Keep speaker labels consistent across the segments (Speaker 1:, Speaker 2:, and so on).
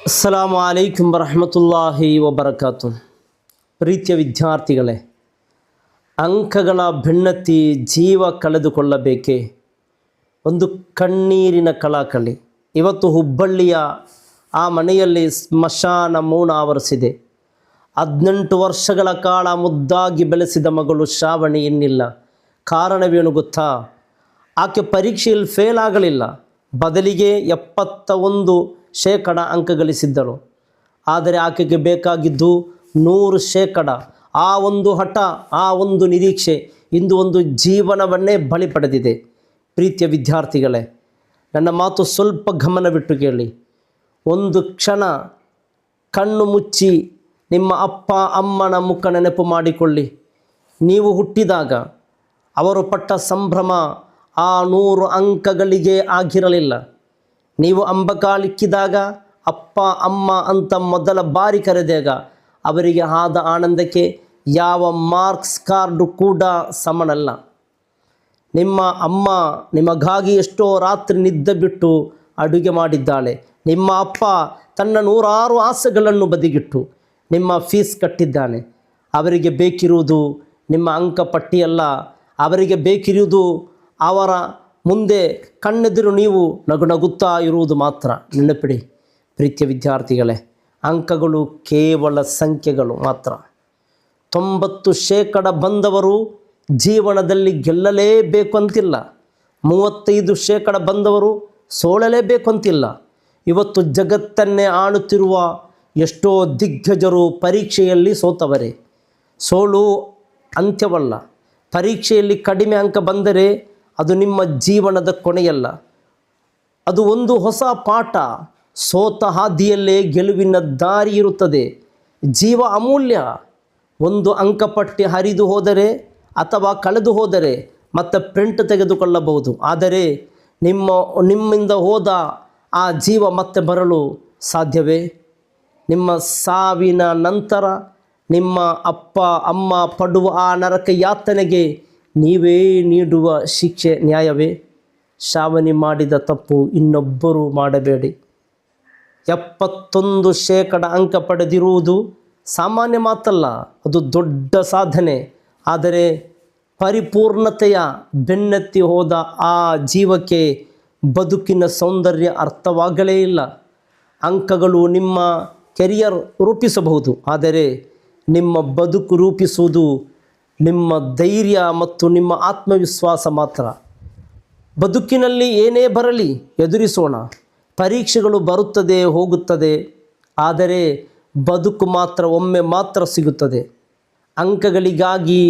Speaker 1: ಅಸ್ಸಲಾಮು ಅಲೈಕುಂ ವರಹಮತುಲ್ಲಾಹಿ ವಬರಕಾತು. ಪ್ರೀತಿಯ ವಿದ್ಯಾರ್ಥಿಗಳೇ, ಅಂಕಗಳ ಬೆನ್ನತ್ತಿ ಜೀವ ಕಳೆದುಕೊಳ್ಳಬೇಕೇ? ಒಂದು ಕಣ್ಣೀರಿನ ಕಳಕಳಿ. ಇವತ್ತು ಹುಬ್ಬಳ್ಳಿಯ ಆ ಮನೆಯಲ್ಲಿ ಸ್ಮಶಾನ ಮೌನ ಆವರಿಸಿದೆ. 18 ವರ್ಷಗಳ ಕಾಲ ಮುದ್ದಾಗಿ ಬೆಳೆಸಿದ ಮಗಳು ಶ್ರಾವಣಿ ಇನ್ನಿಲ್ಲ. ಕಾರಣವೇನು ಗೊತ್ತಾ? ಆಕೆ ಪರೀಕ್ಷೆಯಲ್ಲಿ ಫೇಲ್ ಆಗಲಿಲ್ಲ, ಬದಲಿಗೆ 71% ಅಂಕ ಗಳಿಸಿದ್ದಳು. ಆದರೆ ಆಕೆಗೆ ಬೇಕಾಗಿದ್ದು 100%. ಆ ಒಂದು ಹಠ, ಆ ಒಂದು ನಿರೀಕ್ಷೆ ಇಂದು ಒಂದು ಜೀವನವನ್ನೇ ಬಲಿ ಪಡೆದಿದೆ. ಪ್ರೀತಿಯ ವಿದ್ಯಾರ್ಥಿಗಳೇ, ನನ್ನ ಮಾತು ಸ್ವಲ್ಪ ಗಮನವಿಟ್ಟು ಕೇಳಿ. ಒಂದು ಕ್ಷಣ ಕಣ್ಣು ಮುಚ್ಚಿ ನಿಮ್ಮ ಅಪ್ಪ ಅಮ್ಮನ ಮುಖ ನೆನಪು ಮಾಡಿಕೊಳ್ಳಿ. ನೀವು ಹುಟ್ಟಿದಾಗ ಅವರು ಪಟ್ಟ ಸಂಭ್ರಮ ಆ 100 ಅಂಕಗಳಿಗೆ ಆಗಿರಲಿಲ್ಲ. ನೀವು ಅಂಬಕಾಲಿಕ್ಕಿದಾಗ ಅಪ್ಪ ಅಮ್ಮ ಅಂತ ಮೊದಲ ಬಾರಿ ಕರೆದಾಗ ಅವರಿಗೆ ಆದ ಆನಂದಕ್ಕೆ ಯಾವ ಮಾರ್ಕ್ಸ್ ಕಾರ್ಡು ಕೂಡ ಸಮನಲ್ಲ. ನಿಮ್ಮ ಅಮ್ಮ ನಿಮಗಾಗಿ ಎಷ್ಟೋ ರಾತ್ರಿ ನಿದ್ದೆ ಬಿಟ್ಟು ಅಡುಗೆ ಮಾಡಿದ್ದಾಳೆ. ನಿಮ್ಮ ಅಪ್ಪ ತನ್ನ 100 ಆಸೆಗಳನ್ನು ಬದಿಗಿಟ್ಟು ನಿಮ್ಮ ಫೀಸ್ ಕಟ್ಟಿದ್ದಾನೆ. ಅವರಿಗೆ ಬೇಕಿರುವುದು ನಿಮ್ಮ ಅಂಕಪಟ್ಟಿಯಲ್ಲ, ಅವರಿಗೆ ಬೇಕಿರುವುದು ಅವರ ಮುಂದೆ ಕಣ್ಣೆದುರು ನೀವು ನಗುತ್ತಾ ಇರುವುದು ಮಾತ್ರ. ನೆನಪಿಡಿ ಪ್ರೀತಿಯ ವಿದ್ಯಾರ್ಥಿಗಳೇ, ಅಂಕಗಳು ಕೇವಲ ಸಂಖ್ಯೆಗಳು ಮಾತ್ರ. 90% ಬಂದವರು ಜೀವನದಲ್ಲಿ ಗೆಲ್ಲಲೇಬೇಕು ಅಂತಿಲ್ಲ. 35% ಬಂದವರು ಸೋಲಲೇಬೇಕು ಅಂತಿಲ್ಲ. ಇವತ್ತು ಜಗತ್ತನ್ನೇ ಆಳುತ್ತಿರುವ ಎಷ್ಟೋ ದಿಗ್ಗಜರು ಪರೀಕ್ಷೆಯಲ್ಲಿ ಸೋತವರೇ. ಸೋಲು ಅಂತ್ಯವಲ್ಲ. ಪರೀಕ್ಷೆಯಲ್ಲಿ ಕಡಿಮೆ ಅಂಕ ಬಂದರೆ ಅದು ನಿಮ್ಮ ಜೀವನದ ಕೊನೆಯಲ್ಲ, ಅದು ಒಂದು ಹೊಸ ಪಾಠ. ಸೋತ ಹಾದಿಯಲ್ಲೇ ಗೆಲುವಿನ ದಾರಿ ಇರುತ್ತದೆ. ಜೀವ ಅಮೂಲ್ಯ. ಒಂದು ಅಂಕಪಟ್ಟಿ ಹರಿದು ಹೋದರೆ ಅಥವಾ ಕಳೆದು ಹೋದರೆ ಮತ್ತೆ ಪ್ರಿಂಟ್ ತೆಗೆದುಕೊಳ್ಳಬಹುದು. ಆದರೆ ನಿಮ್ಮಿಂದ ಹೋದ ಆ ಜೀವ ಮತ್ತೆ ಬರಲು ಸಾಧ್ಯವೇ? ನಿಮ್ಮ ಸಾವಿನ ನಂತರ ನಿಮ್ಮ ಅಪ್ಪ ಅಮ್ಮ ಪಡುವ ಆ ನರಕ ಯಾತನೆಗೆ ನೀವೇ ನೀಡುವ ಶಿಕ್ಷೆ ನ್ಯಾಯವೇ? ಶ್ರಾವಣಿ ಮಾಡಿದ ತಪ್ಪು ಇನ್ನೊಬ್ಬರು ಮಾಡಬೇಡಿ. 71% ಅಂಕ ಪಡೆದಿರುವುದು ಸಾಮಾನ್ಯ ಮಾತಲ್ಲ, ಅದು ದೊಡ್ಡ ಸಾಧನೆ. ಆದರೆ ಪರಿಪೂರ್ಣತೆಯ ಬೆನ್ನತ್ತಿ ಹೋದ ಆ ಜೀವಕ್ಕೆ ಬದುಕಿನ ಸೌಂದರ್ಯ ಅರ್ಥವಾಗಲೇ ಇಲ್ಲ. ಅಂಕಗಳು ನಿಮ್ಮ ಕೆರಿಯರ್ ರೂಪಿಸಬಹುದು, ಆದರೆ ನಿಮ್ಮ ಬದುಕು ರೂಪಿಸುವುದು ನಿಮ್ಮ ಧೈರ್ಯ ಮತ್ತು ನಿಮ್ಮ ಆತ್ಮವಿಶ್ವಾಸ ಮಾತ್ರ. ಬದುಕಿನಲ್ಲಿ ಏನೇ ಬರಲಿ ಎದುರಿಸೋಣ. ಪರೀಕ್ಷೆಗಳು ಬರುತ್ತದೆ ಹೋಗುತ್ತದೆ, ಆದರೆ ಬದುಕು ಮಾತ್ರ ಒಮ್ಮೆ ಮಾತ್ರ ಸಿಗುತ್ತದೆ. ಅಂಕಗಳಿಗಾಗಿ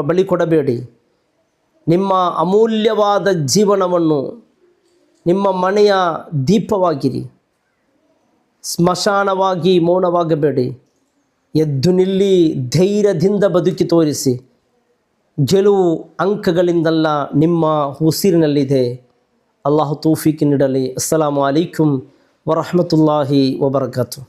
Speaker 1: ಬಲಿ ಕೊಡಬೇಡಿ. ನಿಮ್ಮ ಅಮೂಲ್ಯವಾದ ಜೀವನವನ್ನು ನಿಮ್ಮ ಮನೆಯ ದೀಪವಾಗಿರಿ. ಸ್ಮಶಾನವಾಗಿ ಮೌನವಾಗಬೇಡಿ. ಎದ್ದು ನಿಲ್ಲಿ, ಧೈರ್ಯದಿಂದ ಬದುಕಿ ತೋರಿಸಿ. ಗೆಲುವು ಅಂಕಗಳಿಂದಲ್ಲ, ನಿಮ್ಮ ಉಸಿರಿನಲ್ಲಿದೆ. ಅಲ್ಲಾಹು ತೌಫೀಕ್ ನೀಡಲಿ. ಅಸ್ಸಲಾಮು ಅಲೈಕುಂ ವರಹಮತುಲ್ಲಾಹಿ ವಬರಕಾತು.